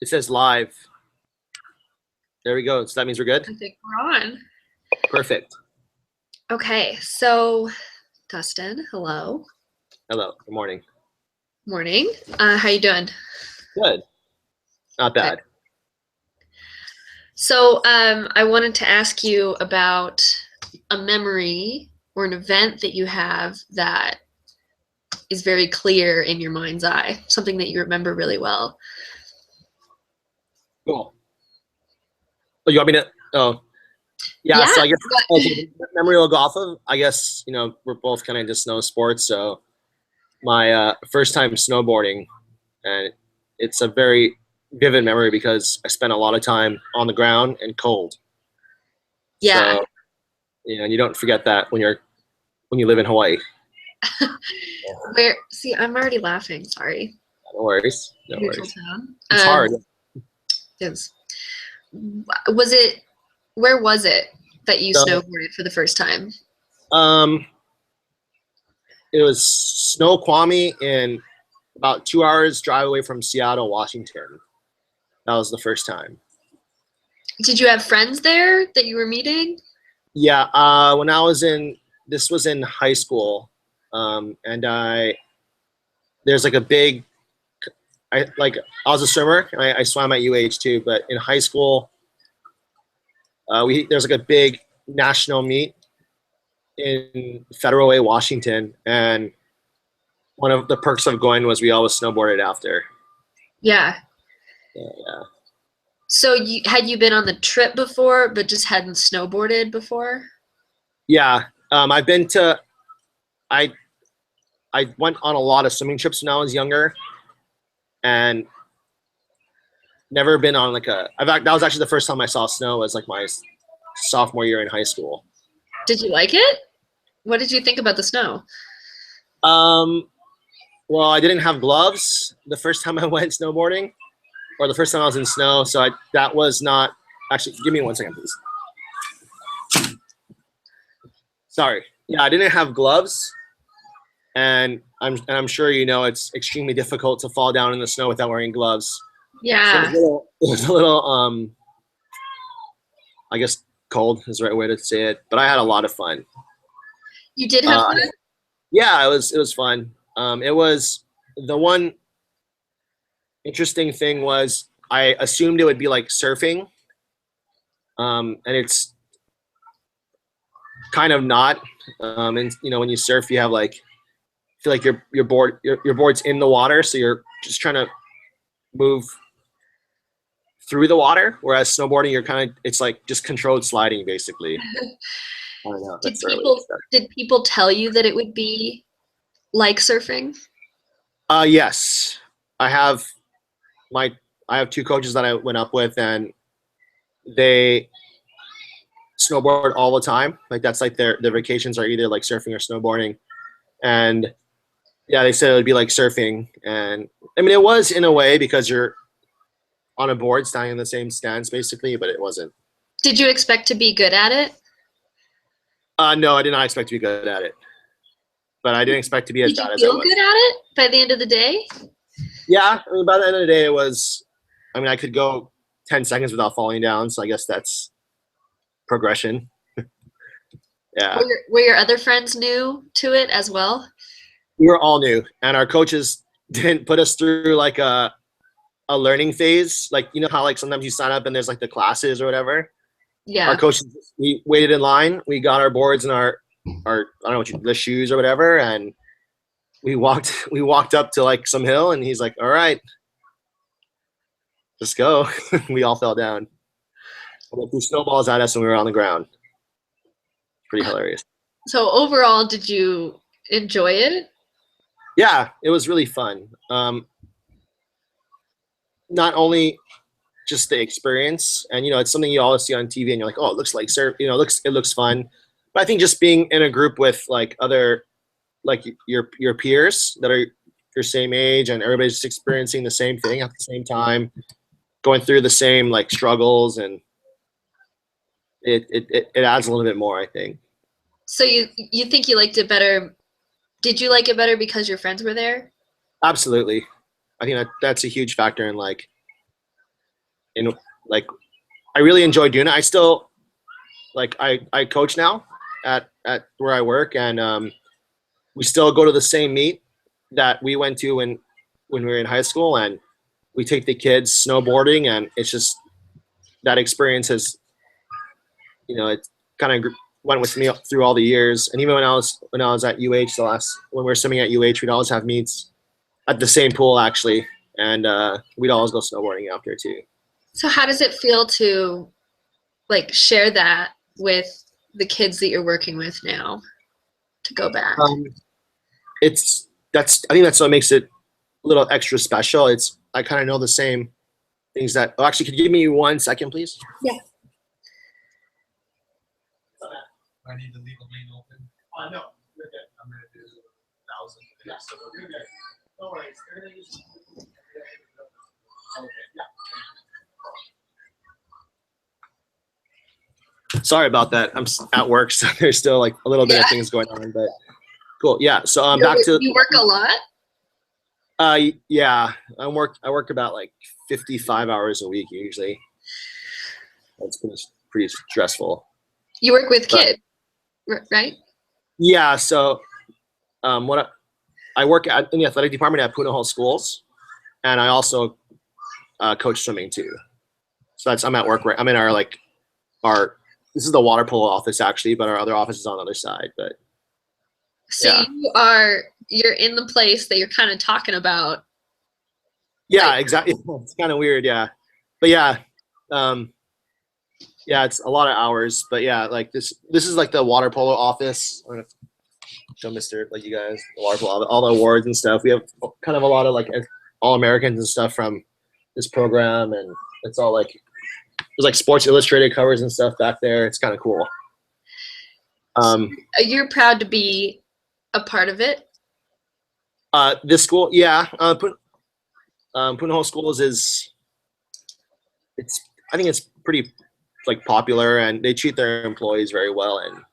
It says live. There we go. So that means we're good? I think we're on. Perfect. Okay, so Dustin, hello. Hello. Good morning. Morning. How you doing? Good. Not bad. Good. So I wanted to ask you about a memory or an event that you have that is very clear in your mind's eye, something that you remember really well. Cool. Oh, you want me to? Oh, yeah. Yeah, So I guess but the memory will go off of. I guess we're both kind of just snow sports. So my first time snowboarding, and it's a very vivid memory because I spent a lot of time on the ground and cold. yeah. So you don't forget that when you live in Hawaii. See, I'm already laughing, sorry. No worries. No Neutral worries. tone. It's hard. Is was it where was it that you So snowboarded for the first time? um, it was Snoqualmie in about 2 hours drive away from Seattle, Washington. That was the first time. Did you have friends there that you were meeting? Yeah, when this was in high school, and there's like a big, I was a swimmer, and I swam at UH too, but in high school, there's like a big national meet in Federal Way, Washington, and one of the perks of going was we always snowboarded after. Yeah. Yeah. So you been on the trip before, but just hadn't snowboarded before? Yeah, I've been to. I went on a lot of swimming trips when I was younger, and never been on that was actually the first time I saw snow was like my sophomore year in high school. Did you like it? What did you think about the snow? Well, I didn't have gloves the first time I went snowboarding, or the first time I was in snow, so that was not actually. Give me 1 second, please. Sorry. Yeah, I didn't have gloves, and I'm sure it's extremely difficult to fall down in the snow without wearing gloves. Yeah. So it was a little I guess cold is the right way to say it, but I had a lot of fun. You did have fun? Yeah, it was fun. It was the one interesting thing was I assumed it would be like surfing, and it's kind of not. And when you surf, you have feel like your board's in the water, so you're just trying to move through the water. Whereas snowboarding, it's like just controlled sliding basically. I don't know. Did people tell you that it would be like surfing? Yes, I have I have two coaches that I went up with, and they snowboard all the time. Like that's like their vacations are either like surfing or snowboarding. And yeah, they said it would be like surfing, and I mean it was in a way because you're on a board standing in the same stance basically, but it wasn't. Did you expect to be good at it? No, I did not expect to be good at it, but I didn't expect to be as Did you bad as I feel was. good at it by the end of the day? Yeah, I mean by the end of the day, I could go 10 seconds without falling down, so I guess that's progression. Yeah. Were your other friends new to it as well? We were all new, and our coaches didn't put us through like a learning phase. Like how like sometimes you sign up and there's like the classes or whatever. Yeah. Our coaches, we waited in line. We got our boards and our I don't know the shoes or whatever, and we walked up to like some hill, and he's like, "All right, let's go." We all fell down. And threw snowballs at us, and we were on the ground. Pretty hilarious. So overall, did you enjoy it? Yeah, it was really fun. Not only just the experience, and it's something you always see on TV, and you're like, oh, it looks like surf, it looks fun. But I think just being in a group with like other, like your peers that are your same age, and everybody's just experiencing the same thing at the same time, going through the same like struggles, and it adds a little bit more, I think. So you think you liked it better? Did you like it better because your friends were there? Absolutely. I think that's a huge factor in like and like I really enjoy doing it. I still like I coach now at where I work, and we still go to the same meet that we went to when we were in high school, and we take the kids snowboarding, and it's just that experience has, it kind of went with me through all the years. And even when I was at UH, when we were swimming at UH, we'd always have meets at the same pool actually, and we'd always go snowboarding out there too. So how does it feel to like share that with the kids that you're working with now to go back? I think that's what makes it a little extra special. I kind of know the same things that. Oh, actually, could you give me 1 second, please? Yeah. I need to leave a lane open. No, you're good. I'm gonna do 1,000. Yeah, so you're good. No worries. They're gonna use. Okay. Yeah. Sorry about that. I'm at work, so there's still like a little bit of things going on, but cool. Yeah. So back to. You work a lot? Yeah. I work about like 55 hours a week usually. That's pretty stressful. You work with kids, right? Yeah. So, I work in the athletic department at Punahou Schools, and I also coach swimming too. So I'm at work. Right. I'm in our this is the water polo office actually, but our other office is on the other side. But so yeah. you're in the place that you're kind of talking about. Yeah, Like, exactly. It's kind of weird. Yeah, but yeah, yeah, it's a lot of hours. But yeah, like this is like the water polo office. I'm gonna show Mr. like you guys the water polo, all the awards and stuff. We have kind of a lot of like all Americans and stuff from this program, and it's all like there's like Sports Illustrated covers and stuff back there. It's kind of cool. you're proud to be a part of it? This school, yeah. Punahou Schools I think it's pretty like popular, and they treat their employees very well, and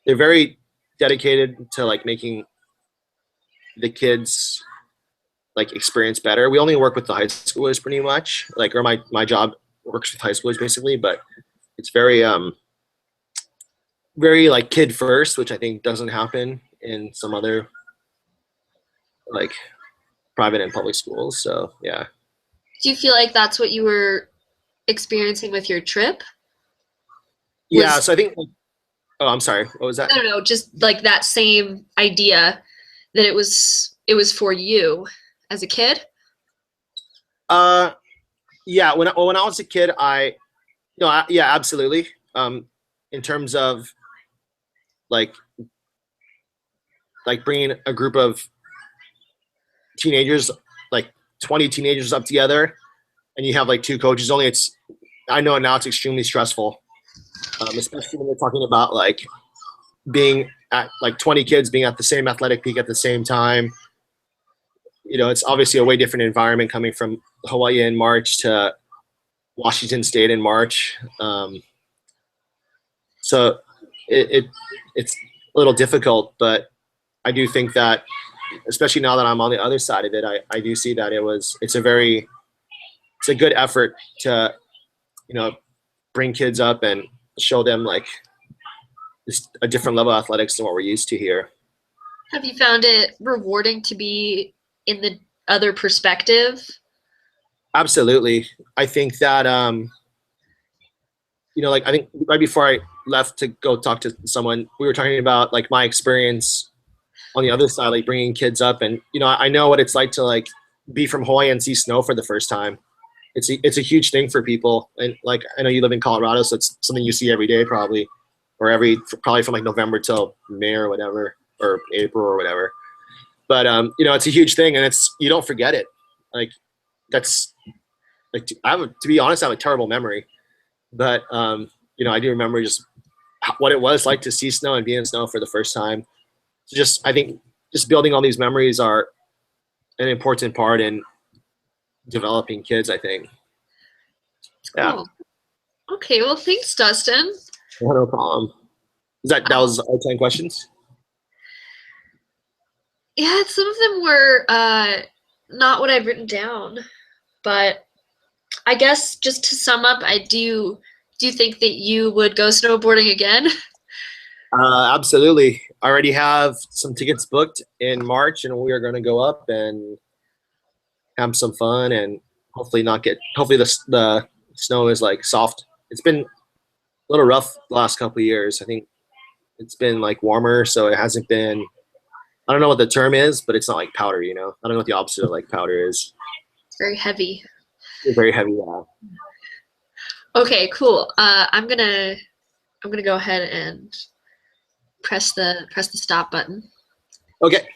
they're very dedicated to like making the kids like experience better. We only work with the high schoolers pretty much, like, or my job works with high schoolers basically, but it's very very like kid first, which I think doesn't happen in some other like private and public schools. So yeah. Do you feel like that's what you were experiencing with your trip? Yeah. So I think. Oh, I'm sorry. What was that? No, just like that same idea that it was for you as a kid. Yeah. When I was a kid, yeah, absolutely. In terms of like bringing a group of teenagers, like 20 teenagers up together, and you have like 2 coaches only. I know now it's extremely stressful, especially when we're talking about like being at like 20 kids being at the same athletic peak at the same time. It's obviously a way different environment coming from Hawaii in March to Washington State in March. So it's a little difficult, but I do think that, especially now that I'm on the other side of it, I do see that it's a good effort to, bring kids up and show them like just a different level of athletics than what we're used to here. Have you found it rewarding to be in the other perspective? Absolutely. I think that, like I think right before I left to go talk to someone, we were talking about like my experience on the other side, like bringing kids up, and I know what it's like to like be from Hawaii and see snow for the first time. It's a huge thing for people, and like I know you live in Colorado, so it's something you see every day probably, or probably from like November till May or whatever, or April or whatever. But it's a huge thing, and you don't forget it. Like that's like to be honest, I have a terrible memory, but I do remember just what it was like to see snow and be in snow for the first time. So I think just building all these memories are an important part in developing kids, I think. Yeah. Cool. Okay, well, thanks, Dustin. Yeah, no problem. That was all 10 questions? Yeah, some of them were not what I've written down, but I guess just to sum up, do you think that you would go snowboarding again? Absolutely. I already have some tickets booked in March, and we are going to go up and have some fun, and hopefully not get. Hopefully the snow is like soft. It's been a little rough the last couple of years. I think it's been like warmer, so it hasn't been. I don't know what the term is, but it's not like powder. You know, I don't know what the opposite of like powder is. It's very heavy. It's very heavy. Yeah. Okay, cool. I'm gonna go ahead and press the stop button. Okay.